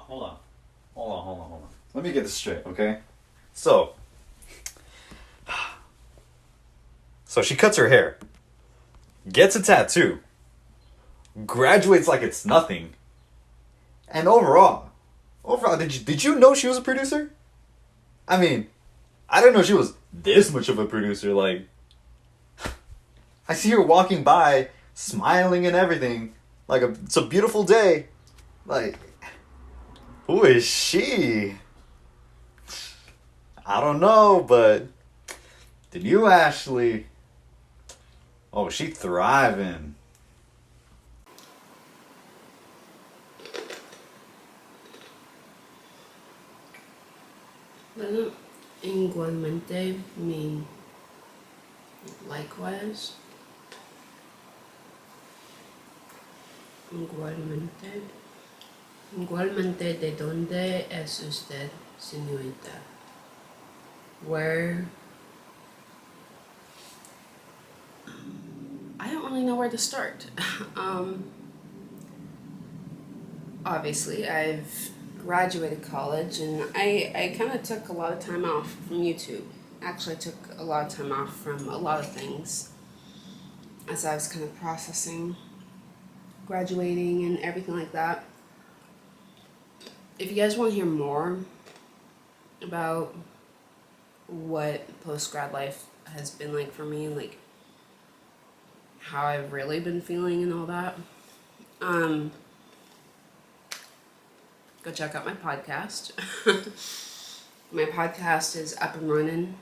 Hold on. Let me get this straight, okay? So she cuts her hair, gets a tattoo, graduates like it's nothing, and overall, did you know she was a producer? I mean, I didn't know she was this much of a producer. Like, I see her walking by, smiling and everything, like it's a beautiful day. Like, who is she? I don't know, but the new Ashley, oh, she thriving. Doesn't igualmente mean likewise? Igualmente. Igualmente, ¿de dónde es usted, señorita? Where? I don't really know where to start. Obviously, I've graduated college and I kind of took a lot of time off from YouTube. Actually, I took a lot of time off from a lot of things as I was kind of processing graduating and everything like that. If you guys want to hear more about what post-grad life has been like for me, like how I've really been feeling and all that, go check out my podcast. My podcast is up and running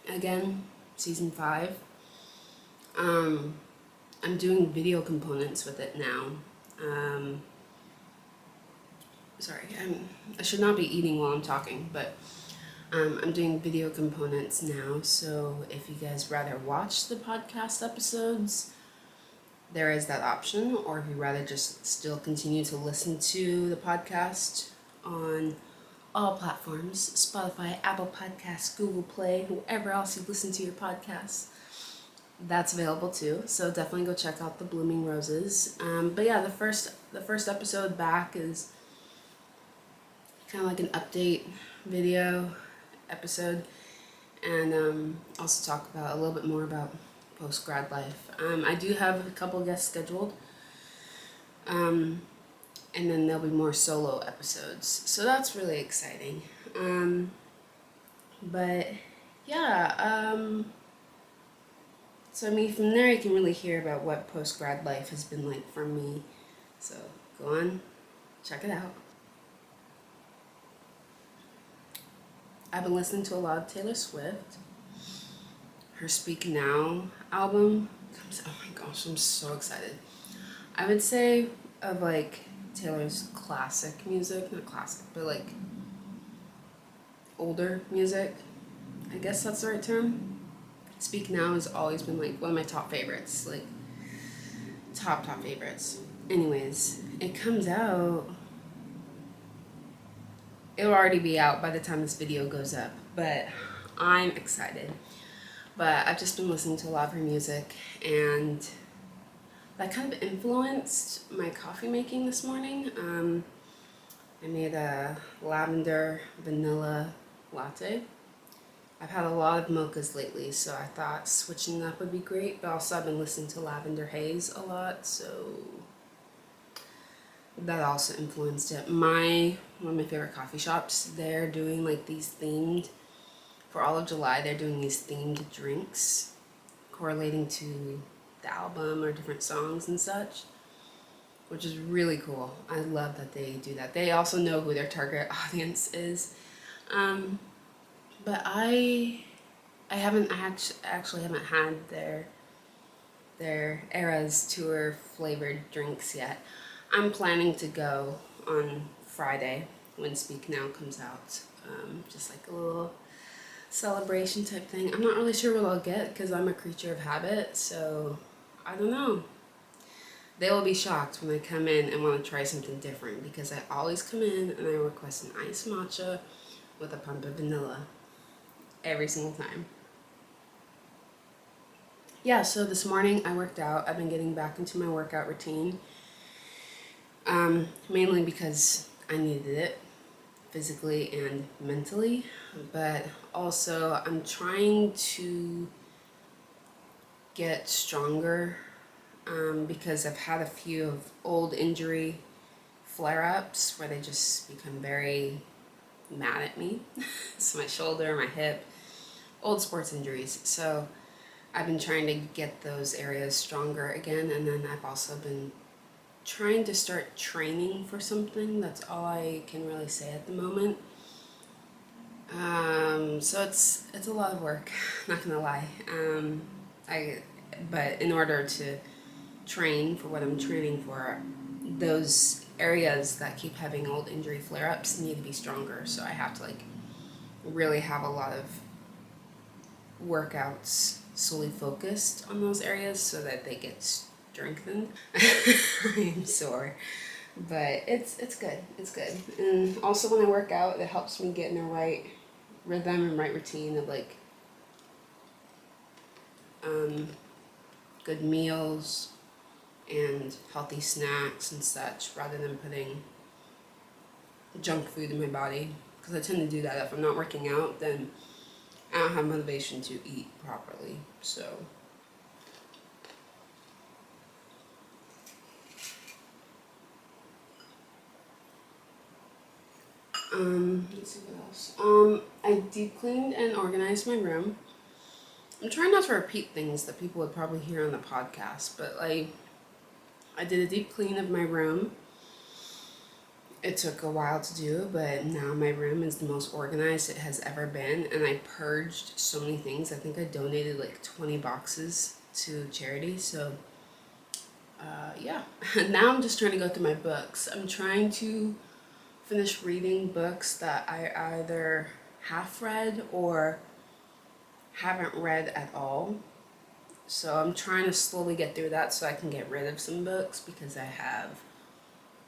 again, season 5. I'm doing video components with it now. Sorry, I should not be eating while I'm talking, but I'm doing video components now, so if you guys rather watch the podcast episodes, there is that option, or if you rather just still continue to listen to the podcast on all platforms, Spotify, Apple Podcasts, Google Play, wherever else you listen to your podcasts, that's available too. So definitely go check out the Blooming Roses. But yeah, the first episode back is kind of like an update video episode, and also talk about a little bit more about post-grad life. I do have a couple guests scheduled, and then there'll be more solo episodes, so that's really exciting. But yeah, so I mean, from there you can really hear about what post-grad life has been like for me, so go on, check it out. I've been listening to a lot of Taylor Swift. Her Speak Now album comes, oh my gosh, I'm so excited. I would say of like Taylor's classic music, not classic, but like older music, I guess that's the right term. Speak Now has always been like one of my top favorites, like top favorites. Anyways, it comes out, it'll already be out by the time this video goes up, but I'm excited. But I've just been listening to a lot of her music, and that kind of influenced my coffee making this morning. I made a lavender vanilla latte. I've had a lot of mochas lately, so I thought switching up would be great, but also I've been listening to Lavender Haze a lot, so that also influenced it. One of my favorite coffee shops, they're doing like these themed, for all of July, they're doing these themed drinks correlating to the album or different songs and such, which is really cool. I love that they do that. They also know who their target audience is. But I actually haven't had their Eras Tour flavored drinks yet. I'm planning to go on Friday when Speak Now comes out, just like a little celebration type thing. I'm not really sure what I'll get because I'm a creature of habit, so I don't know. They will be shocked when I come in and want to try something different, because I always come in and I request an iced matcha with a pump of vanilla every single time. Yeah, so this morning I worked out. I've been getting back into my workout routine, mainly because I needed it physically and mentally, but also I'm trying to get stronger because I've had a few of old injury flare-ups where they just become very mad at me. So my shoulder, my hip, old sports injuries. So I've been trying to get those areas stronger again, and then I've also been trying to start training for something. That's all I can really say at the moment. So it's a lot of work, not gonna lie. But in order to train for what I'm training for, those areas that keep having old injury flare-ups need to be stronger. So I have to like really have a lot of workouts solely focused on those areas so that they get strengthened. I am sore, but it's good. It's good. And also when I work out, it helps me get in the right rhythm and right routine of like good meals and healthy snacks and such, rather than putting junk food in my body, because I tend to do that. If I'm not working out, then I don't have motivation to eat properly. So let's see what else. I deep cleaned and organized my room. I'm trying not to repeat things that people would probably hear on the podcast, but like I did a deep clean of my room. It took a while to do, but now my room is the most organized it has ever been, and I purged so many things. I think I donated like 20 boxes to charity, so yeah. Now I'm just trying to go through my books. I'm trying to finish reading books that I either half read or haven't read at all. So I'm trying to slowly get through that so I can get rid of some books, because I have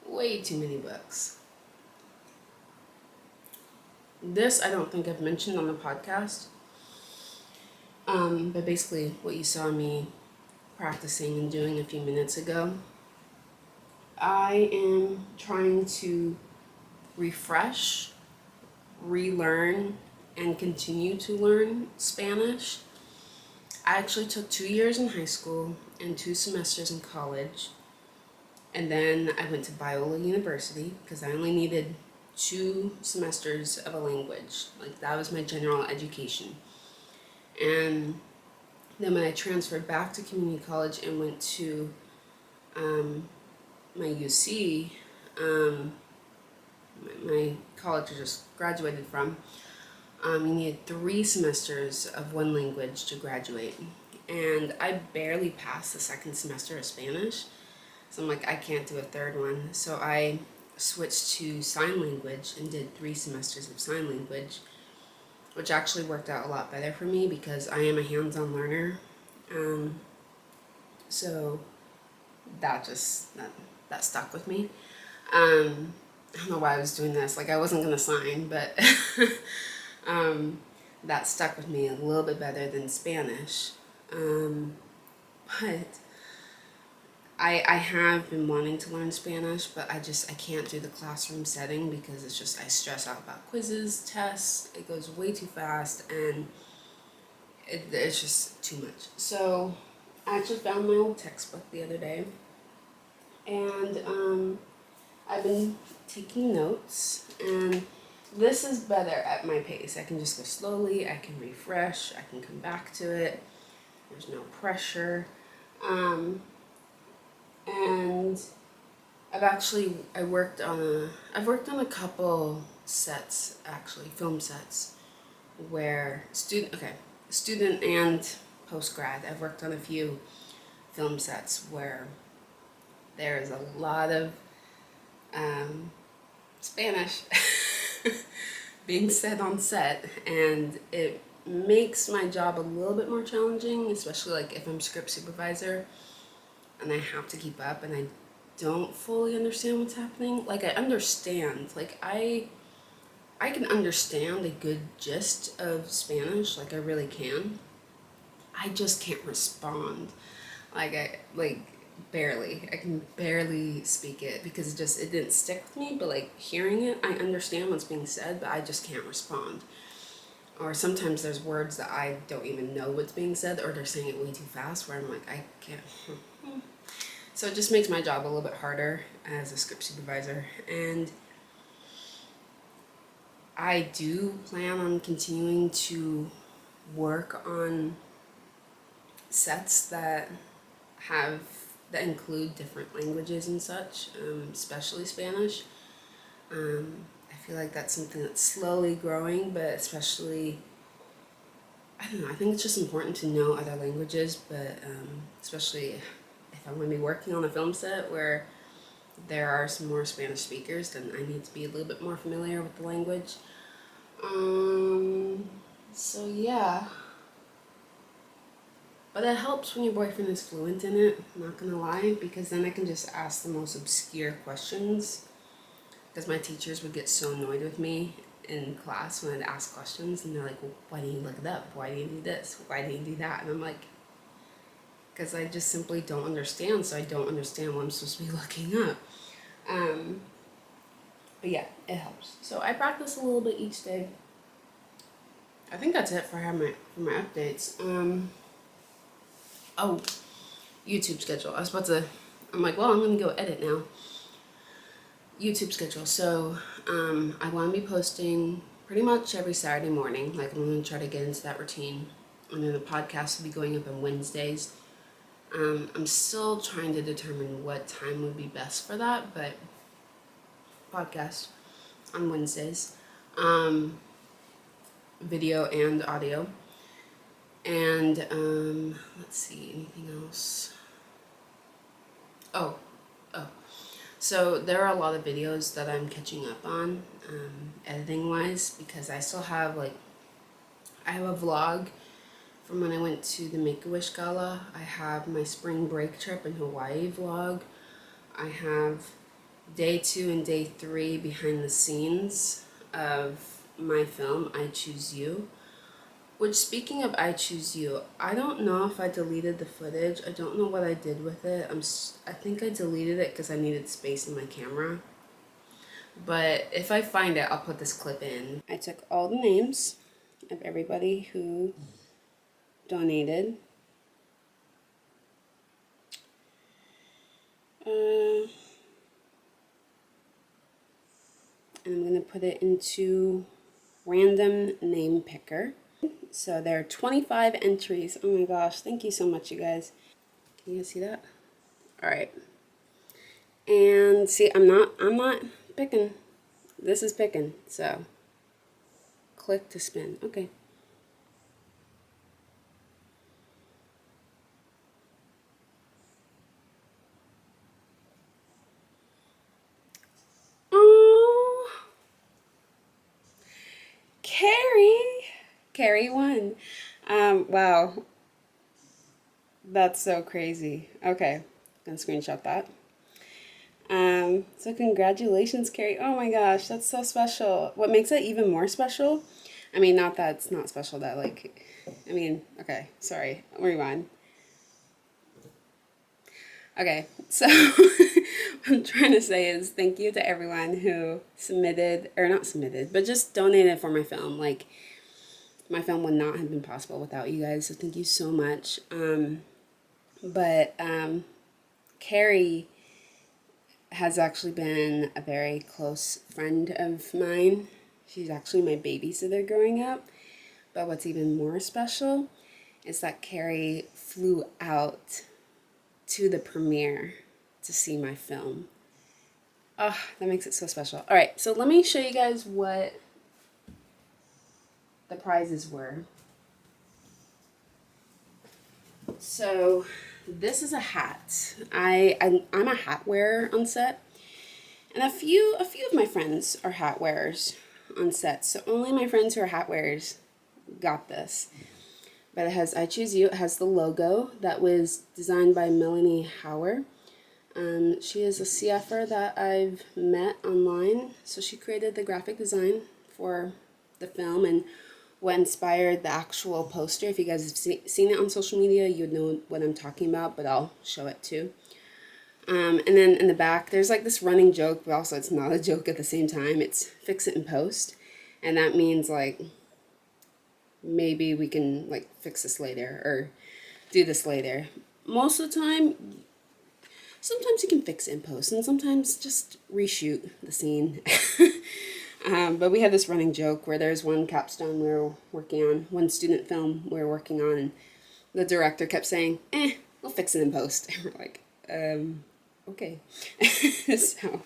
way too many books. This I don't think I've mentioned on the podcast, but basically what you saw me practicing and doing a few minutes ago, I am trying to refresh, relearn, and continue to learn Spanish. I actually took 2 years in high school and 2 semesters in college. And then I went to Biola University because I only needed 2 semesters of a language. Like, that was my general education. And then when I transferred back to community college and went to my UC, my college I just graduated from, you needed 3 semesters of one language to graduate. And I barely passed the second semester of Spanish. So I'm like, I can't do a third one. So I switched to sign language and did 3 semesters of sign language, which actually worked out a lot better for me because I am a hands-on learner. So that stuck with me. I don't know why I was doing this. Like, I wasn't going to sign, but that stuck with me a little bit better than Spanish. But I have been wanting to learn Spanish, but I can't do the classroom setting because I stress out about quizzes, tests. It goes way too fast, and it's just too much. So I actually found my old textbook the other day, and I've been taking notes, and this is better at my pace. I can just go slowly, I can refresh, I can come back to it. There's no pressure. And I worked on a couple sets, actually, film sets, where student and post-grad, I've worked on a few film sets where there's a lot of Spanish being said on set, and it makes my job a little bit more challenging, especially like if I'm script supervisor and I have to keep up and I don't fully understand what's happening. Like, I understand, like I I can understand a good gist of Spanish, like I really can. I just can't respond. Like barely. I can barely speak it because it didn't stick with me, but like hearing it, I understand what's being said, but I just can't respond. Or sometimes there's words that I don't even know what's being said, or they're saying it way too fast where I'm like, I can't. So it just makes my job a little bit harder as a script supervisor. And I do plan on continuing to work on sets that include different languages and such, especially Spanish. I feel like that's something that's slowly growing, but especially, I don't know, I think it's just important to know other languages, but especially if I'm going to be working on a film set where there are some more Spanish speakers, then I need to be a little bit more familiar with the language. So yeah. But it helps when your boyfriend is fluent in it, I'm not gonna lie, because then I can just ask the most obscure questions. Because my teachers would get so annoyed with me in class when I'd ask questions, and they're like, well, why didn't you look it up? Why didn't you do this? Why didn't you do that? And I'm like, because I just simply don't understand, so I don't understand what I'm supposed to be looking up. But yeah, it helps. So I practice a little bit each day. I think that's it for my updates. Oh, YouTube schedule. I'm like, well, I'm gonna go edit now. YouTube schedule. So, I want to be posting pretty much every Saturday morning. Like, I'm gonna try to get into that routine. And then the podcast will be going up on Wednesdays. I'm still trying to determine what time would be best for that, but podcast on Wednesdays. Video and audio. And, let's see, anything else? Oh. So there are a lot of videos that I'm catching up on, editing wise, because I still have I have a vlog from when I went to the Make-A-Wish Gala. I have my spring break trip in Hawaii vlog. I have day 2 and day 3 behind the scenes of my film, I Choose You. Which, speaking of I Choose You, I don't know if I deleted the footage. I don't know what I did with it. I think I deleted it because I needed space in my camera. But if I find it, I'll put this clip in. I took all the names of everybody who donated. And I'm going to put it into random name picker. So there are 25 entries. Oh my gosh, thank you so much, you guys. Can you guys see that? All right. And see, I'm not picking. This is picking. So click to spin. Okay. Oh, Carrie won. Wow. That's so crazy. Okay, I'm gonna screenshot that. So congratulations, Carrie. Oh my gosh, that's so special. What makes it even more special? I mean, not that it's not special that okay, sorry, rewind. Okay, so what I'm trying to say is thank you to everyone who submitted, or not submitted, but just donated for my film. Like, my film would not have been possible without you guys, so thank you so much. Carrie has actually been a very close friend of mine. She's actually my babysitter growing up. But what's even more special is that Carrie flew out to the premiere to see my film. Oh, that makes it so special. All right, so let me show you guys what the prizes were. So this is a hat. I'm a hat wearer on set, and a few of my friends are hat wearers on set. So only my friends who are hat wearers got this. But it has I Choose You. It has the logo that was designed by Melanie Hauer. She is a CFer that I've met online. So she created the graphic design for the film and what inspired the actual poster. If you guys have seen it on social media, you would know what I'm talking about, but I'll show it too. And then in the back, there's like this running joke, but also it's not a joke at the same time. It's fix it in post. And that means like, maybe we can like fix this later or do this later. Most of the time, sometimes you can fix it in post and sometimes just reshoot the scene. But we had this running joke where there's one capstone we were working on, one student film we were working on, and the director kept saying, we'll fix it in post. And we're like, okay. So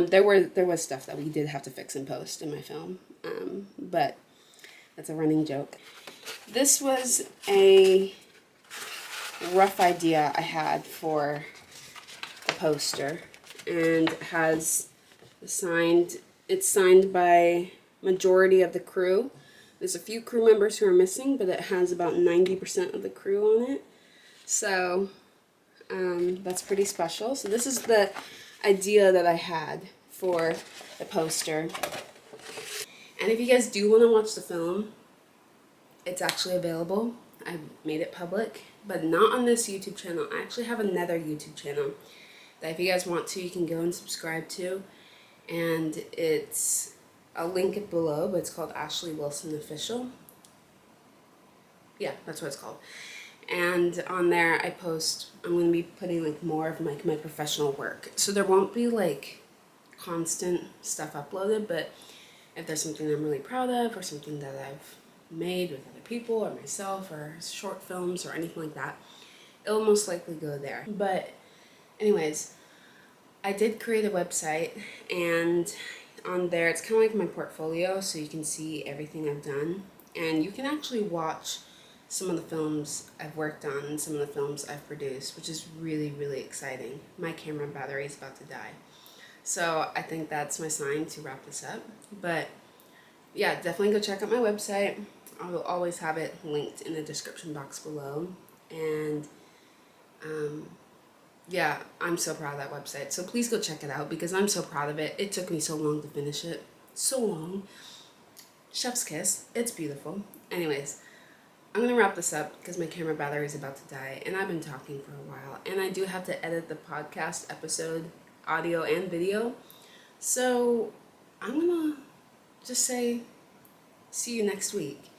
there was stuff that we did have to fix in post in my film, but that's a running joke. This was a rough idea I had for the poster, and it's signed by majority of the crew. There's a few crew members who are missing, but it has about 90% of the crew on it. So that's pretty special. So this is the idea that I had for the poster. And if you guys do want to watch the film, it's actually available. I made it public, but not on this YouTube channel. I actually have another YouTube channel that if you guys want to, you can go and subscribe to. And I'll link it below, but it's called ashleysrosesofficial. Yeah, that's what it's called. And on there I post, I'm going to be putting like more of my professional work. So there won't be like constant stuff uploaded, but if there's something I'm really proud of or something that I've made with other people or myself or short films or anything like that, it'll most likely go there. But anyways, I did create a website, and on there it's kind of like my portfolio, so you can see everything I've done, and you can actually watch some of the films I've worked on and some of the films I've produced, which is really, really exciting. My camera battery is about to die. So I think that's my sign to wrap this up. But yeah, definitely go check out my website. I will always have it linked in the description box below. And yeah, I'm so proud of that website. So please go check it out because I'm so proud of it. It took me so long to finish it. So long. Chef's kiss. It's beautiful. Anyways, I'm going to wrap this up because my camera battery is about to die and I've been talking for a while. And I do have to edit the podcast episode, audio and video. So I'm going to just say, see you next week.